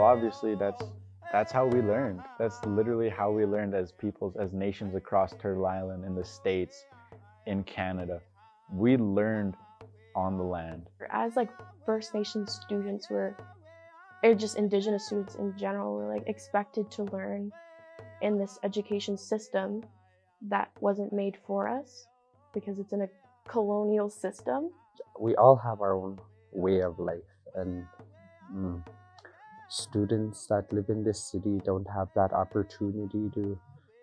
obviously that's how we learned. That's literally how we learned as peoples, as nations across Turtle Island, in the States, in Canada. We learned on the land. As like First Nation students, or just Indigenous students in general, were like expected to learn in this education system that wasn't made for us because it's in a colonial system. We all have our own way of life, and students that live in this city don't have that opportunity to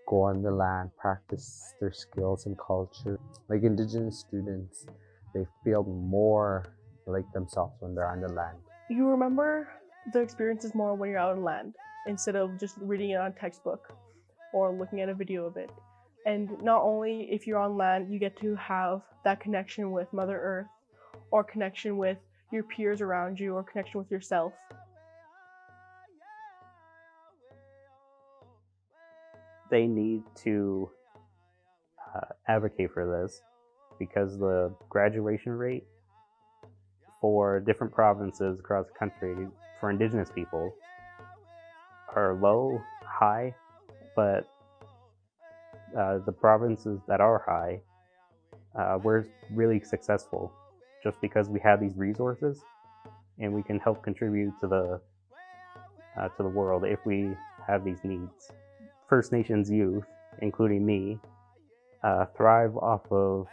go on the land, practice their skills and culture. Like Indigenous students, they feel more like themselves when they're on the land. You remember the experiences more when you're out on land instead of just reading it on a textbook or looking at a video of it. And not only if you're on land, you get to have that connection with Mother Earth, or connection with your peers around you, or connection with yourself. They need to advocate for this because the graduation rate for different provinces across the country for Indigenous people are low, high, but the provinces that are high, we're really successful just because we have these resources and we can help contribute to the world if we have these needs. First Nations youth, including me, thrive off of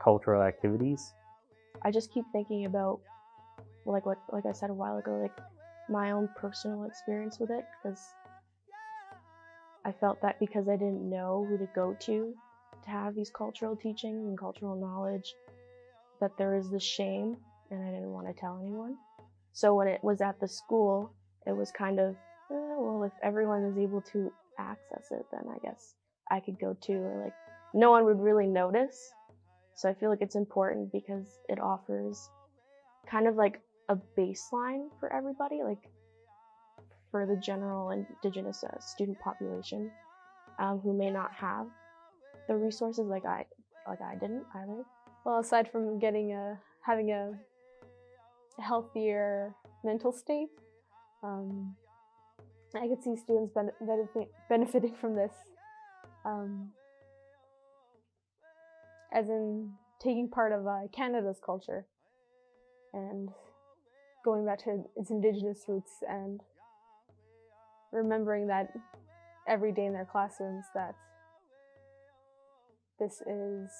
cultural activities. I just keep thinking about like I said a while ago, like my own personal experience with it, because I felt that because I didn't know who to go to have these cultural teachings and cultural knowledge, that there is this shame, and I didn't want to tell anyone. So when it was at the school, it was kind of, well, if everyone is able to access it, then I guess I could go too, or like no one would really notice. So I feel like it's important because it offers kind of like a baseline for everybody, like for the general Indigenous student population who may not have the resources like I didn't either. Well, aside from having a healthier mental state, I could see students benefiting from this, as in taking part of Canada's culture and going back to its Indigenous roots and remembering that every day in their classrooms that this is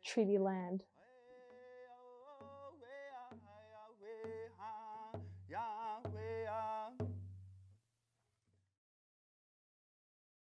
treaty land.